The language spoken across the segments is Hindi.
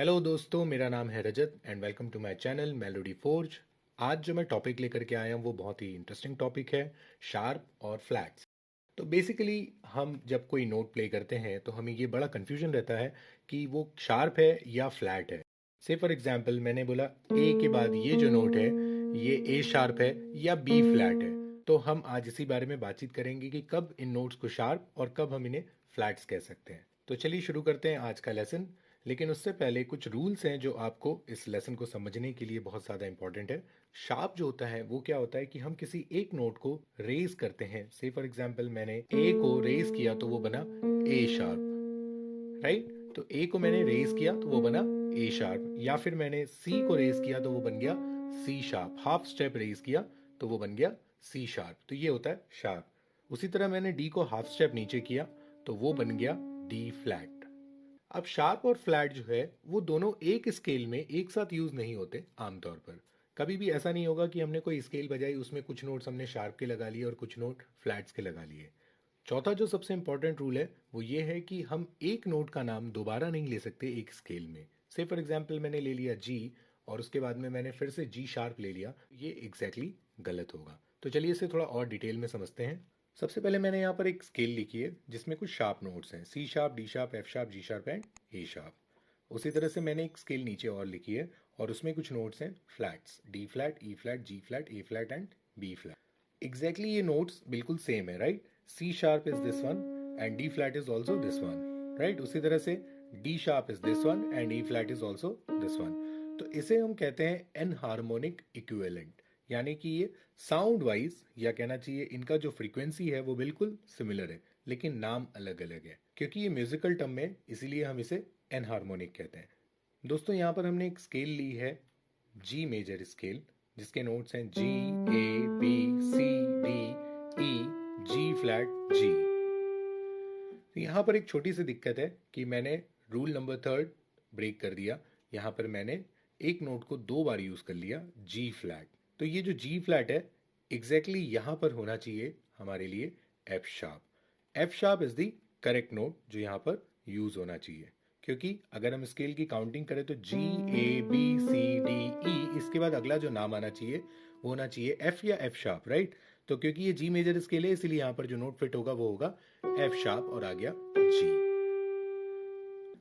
हेलो दोस्तों, मेरा नाम है Rajat and welcome to my channel melody forge. आज जो मैं टॉपिक लेकर के आया हूँ वो बहुत ही इंटरेस्टिंग टॉपिक है, शार्प और फ्लैट्स। तो बेसिकली हम जब कोई नोट प्ले करते हैं तो हमें ये बड़ा कन्फ्यूजन रहता है कि वो शार्प है या फ्लैट है। से फॉर एग्जांपल मैंने बोला ए के बाद ये जो नोट है ये ए शार्प है या बी फ्लैट है। तो हम आज इसी बारे में बातचीत करेंगे कि कब इन नोट्स को शार्प और कब हम इन्हें फ्लैट्स कह सकते हैं। तो चलिए शुरू करते हैं आज का लेसन। लेकिन उससे पहले कुछ रूल्स हैं जो आपको इस लेसन को समझने के लिए बहुत ज़्यादा इंपॉर्टेंट है। शार्प जो होता है वो क्या होता है कि हम किसी एक नोट को रेज करते हैं। से फॉर एग्जांपल मैंने ए को रेज किया तो वो बना ए शार्प, राइट। तो ए को मैंने रेज किया तो वो बना ए शार्प, या फिर मैंने सी को रेज किया तो वो बन गया C sharp. Half step raise किया तो वो बन गया सी शार्प। तो ये होता है शार्प। उसी तरह मैंने डी को हाफ स्टेप नीचे किया तो वो बन गया डी फ्लैट। अब शार्प और फ्लैट जो है वो दोनों एक स्केल में एक साथ यूज नहीं होते आमतौर पर। कभी भी ऐसा नहीं होगा कि हमने कोई स्केल बजाई उसमें कुछ नोट्स हमने शार्प के लगा लिए और कुछ नोट फ्लैट्स के लगा लिए। चौथा जो सबसे इंपॉर्टेंट रूल है वो ये है कि हम एक नोट का नाम दोबारा नहीं ले सकते एक स्केल में। से फॉर एग्जाम्पल मैंने ले लिया जी और उसके बाद में मैंने फिर से जी शार्प ले लिया, ये एग्जैक्टली गलत होगा। तो चलिए इसे थोड़ा और डिटेल में समझते हैं। सबसे पहले मैंने यहाँ पर एक स्केल लिखी है जिसमें कुछ शार्प नोट्स हैं, C sharp, D sharp, F sharp, G sharp and A sharp. उसी तरह से मैंने एक स्केल नीचे और लिखी है और उसमें कुछ नोट्स हैं flats, D flat, E flat, G flat, A flat and B flat. Exactly ये नोट्स बिल्कुल सेम है, right. C sharp is this one and D flat is also this one, right. उसी तरह से D sharp is this one and E flat is also this one. तो इसे हम कहते हैं एनहार्मोनिक इक्विवेलेंट, यानी कि ये साउंड वाइज या कहना चाहिए इनका जो फ्रीक्वेंसी है वो बिल्कुल सिमिलर है लेकिन नाम अलग अलग है। क्योंकि ये म्यूजिकल टर्म में इसीलिए हम इसे एनहार्मोनिक कहते हैं। दोस्तों यहाँ पर हमने एक स्केल ली है, जी मेजर स्केल, जिसके नोट्स हैं जी, ए, बी, सी, डी, ई, जी फ्लैट, जी। तो यहाँ पर एक छोटी सी दिक्कत है कि मैंने रूल नंबर थर्ड ब्रेक कर दिया। यहाँ पर मैंने एक नोट को दो बार यूज कर लिया, जी फ्लैट। तो ये जो जी फ्लैट है एग्जैक्टली यहाँ पर होना चाहिए हमारे लिए F sharp. F sharp is the correct note जो यहाँ पर यूज होना चाहिए। क्योंकि अगर हम स्केल की काउंटिंग करें तो जी, ए, बी, सी, डी, ई, इसके बाद अगला जो नाम आना चाहिए वो होना चाहिए एफ या एफ शार्प, राइट। तो क्योंकि ये जी मेजर स्केल है इसलिए यहाँ पर जो नोट फिट होगा वो होगा एफ शार्प और आ गया जी।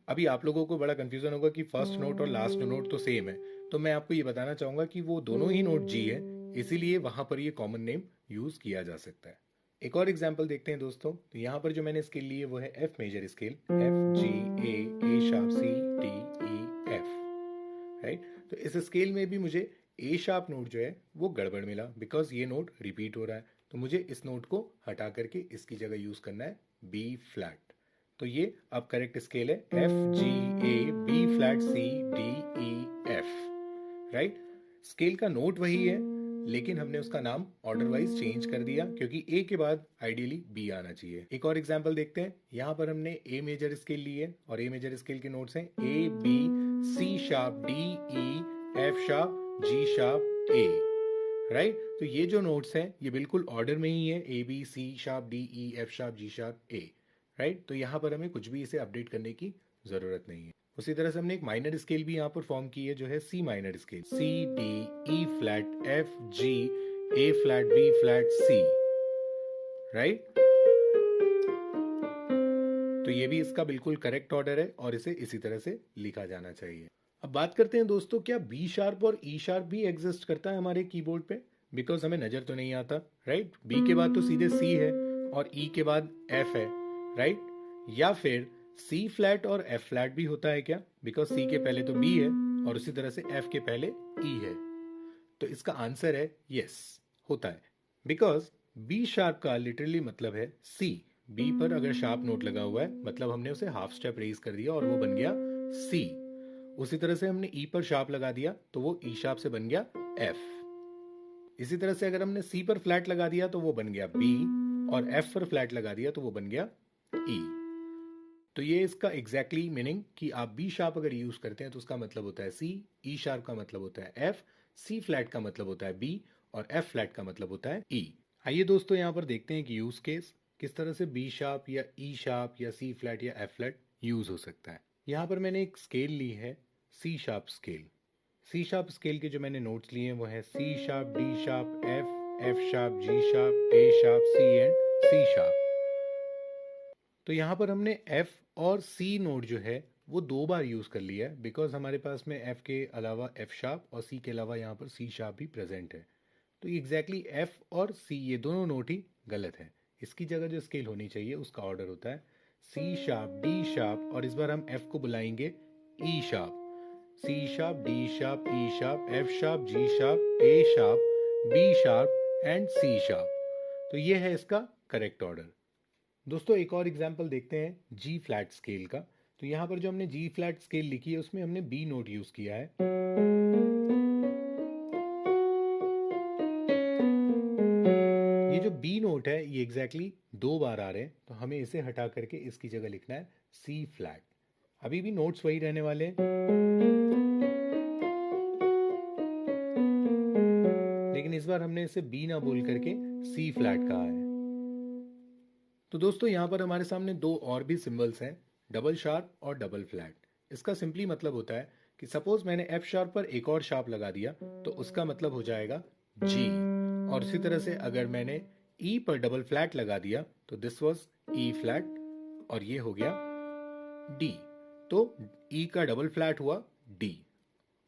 अभी आप लोगों को बड़ा कंफ्यूजन होगा कि फर्स्ट नोट और लास्ट नोट तो सेम है। तो मैं आपको ये बताना चाहूंगा कि वो दोनों ही नोट जी है, इसीलिए वहां पर ये कॉमन नेम यूज किया जा सकता है। एक और एग्जांपल देखते हैं दोस्तों। तो यहाँ पर जो मैंने स्केल ली है वो है एफ मेजर स्केल, एफ, जी, ए शार्प, सी, डी, ई, एफ, राइट। तो इस स्केल में भी मुझे ए शार्प नोट जो है वो गड़बड़ मिला बिकॉज ये नोट रिपीट हो रहा है। तो मुझे इस नोट को हटा करके इसकी जगह यूज करना है बी फ्लैट। तो ये अब करेक्ट स्केल है एफ, जी, ए, बी फ्लैट, सी, डी, ई, एफ, राइट। स्केल का नोट वही है लेकिन हमने उसका नाम ऑर्डर वाइज चेंज कर दिया क्योंकि ए के बाद आइडियली बी आना चाहिए। एक और एग्जांपल देखते हैं। यहाँ पर हमने ए मेजर स्केल ली है और ए मेजर स्केल के नोट्स हैं ए, बी, सी शार्प, डी, ई, एफ शार्प, जी शार्प, ए, राइट। तो ये जो नोट्स हैं ये बिल्कुल ऑर्डर में ही है, ए, बी, सी शार्प, डी, ई, एफ शार्प, जी शार्प, ए, राइट। तो यहाँ पर हमें कुछ भी इसे अपडेट करने की जरूरत नहीं है। उसी तरह से हमने एक माइनर स्केल भी यहाँ पर फॉर्म की है जो है सी माइनर स्केल, सी, डी, ई फ्लैट, एफ, जी, ए फ्लैट, बी फ्लैट, सी, राइट। तो ये भी इसका बिल्कुल करेक्ट ऑर्डर है और इसे इसी तरह से लिखा जाना चाहिए। अब बात करते हैं दोस्तों, क्या बी शार्प और ई शार्प भी एग्जिस्ट करता है हमारे कीबोर्ड पे? बिकॉज हमें नजर तो नहीं आता, राइट। बी के बाद तो सीधे सी है और ई के बाद एफ है, राइट। या फिर सी फ्लैट और एफ फ्लैट भी होता है क्या? बिकॉज सी के पहले तो बी है और उसी तरह से एफ के पहले ई है। तो इसका आंसर है यस, होता है। बिकॉज बी शार्प का लिटरली मतलब है सी। बी पर अगर शार्प नोट लगा हुआ है मतलब हमने उसे हाफ स्टेप रेज कर दिया और वो बन गया सी। उसी तरह से हमने ई पर शार्प लगा दिया तो वो ई शार्प से बन गया एफ। इसी तरह से अगर हमने सी पर फ्लैट लगा दिया तो वो बन गया बी और एफ पर फ्लैट लगा दिया तो वो बन गया ई। तो ये इसका एग्जैक्टली मीनिंग कि आप बी शार्प अगर यूज करते हैं तो उसका मतलब होता है सी, ई शार्प का मतलब होता है एफ, सी फ्लैट का मतलब होता है बी और एफ फ्लैट का मतलब होता है ई। आइए दोस्तों यहाँ पर देखते हैं कि यूज केस किस तरह से बी शार्प या ई शार्प या सी फ्लैट या एफ फ्लैट यूज हो सकता है। यहाँ पर मैंने एक स्केल ली है C sharp scale. C sharp scale के जो मैंने नोट्स लिए हैं वो हैं C sharp, D sharp, F sharp, G sharp, A sharp, C and C sharp. तो यहाँ पर हमने एफ और सी नोट जो है वो 2 बार यूज़ कर लिया है, बिकॉज हमारे पास में एफ के अलावा एफ शार्प और सी के अलावा यहाँ पर सी शार्प भी प्रेजेंट है। तो एग्जैक्टली एफ और सी ये दोनों नोट ही गलत है। इसकी जगह जो स्केल होनी चाहिए उसका ऑर्डर होता है सी शार्प, डी शार्प, और इस बार हम एफ को बुलाएंगे E sharp. C sharp, D sharp, E sharp, F sharp, G sharp, A sharp, B sharp and C sharp. तो ये है इसका करेक्ट ऑर्डर। दोस्तों एक और एग्जांपल देखते हैं जी फ्लैट स्केल का। तो यहाँ पर जो हमने जी फ्लैट स्केल लिखी है उसमें हमने बी नोट यूज किया है। ये जो बी नोट है ये एग्जैक्टली 2 बार आ रहे हैं, तो हमें इसे हटा करके इसकी जगह लिखना है सी फ्लैट। अभी भी नोट्स वही रहने वाले हैं, लेकिन इस बार हमने इसे बी ना बोल करके सी फ्लैट कहा है। तो दोस्तों यहाँ पर हमारे सामने 2 और भी सिंबल्स हैं, डबल शार्प और डबल फ्लैट। इसका सिंपली मतलब होता है कि सपोज मैंने एफ शार्प पर एक और शार्प लगा दिया तो उसका मतलब हो जाएगा जी, और इसी तरह से अगर मैंने ई पर डबल फ्लैट लगा दिया तो दिस वाज ई फ्लैट और ये हो गया डी। तो ई का डबल फ्लैट हुआ डी।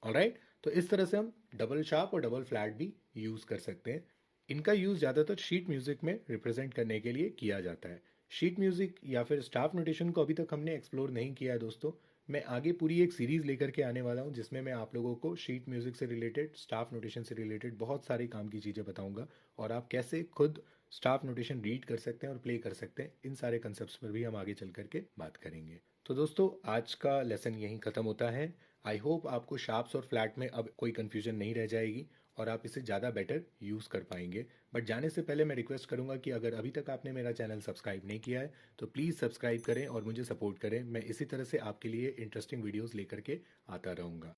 ऑलराइट, तो इस तरह से हम डबल शार्प और डबल फ्लैट भी यूज कर सकते हैं। इनका यूज ज्यादातर शीट म्यूजिक में रिप्रेजेंट करने के लिए किया जाता है। शीट म्यूजिक या फिर स्टाफ नोटेशन को अभी तक हमने एक्सप्लोर नहीं किया है दोस्तों। मैं आगे पूरी एक सीरीज लेकर के आने वाला हूँ जिसमें मैं आप लोगों को शीट म्यूजिक से रिलेटेड, स्टाफ नोटेशन से रिलेटेड बहुत सारे काम की चीज़ें बताऊंगा, और आप कैसे खुद स्टाफ नोटेशन रीड कर सकते हैं और प्ले कर सकते हैं, इन सारे कंसेप्ट पर भी हम आगे चल करके बात करेंगे। तो दोस्तों आज का लेसन यहीं ख़त्म होता है। आई होप आपको शार्प्स और फ्लैट में अब कोई कन्फ्यूजन नहीं रह जाएगी और आप इसे ज़्यादा बेटर यूज़ कर पाएंगे। बट जाने से पहले मैं रिक्वेस्ट करूंगा कि अगर अभी तक आपने मेरा चैनल सब्सक्राइब नहीं किया है तो प्लीज़ सब्सक्राइब करें और मुझे सपोर्ट करें। मैं इसी तरह से आपके लिए इंटरेस्टिंग वीडियोस लेकर के आता रहूँगा।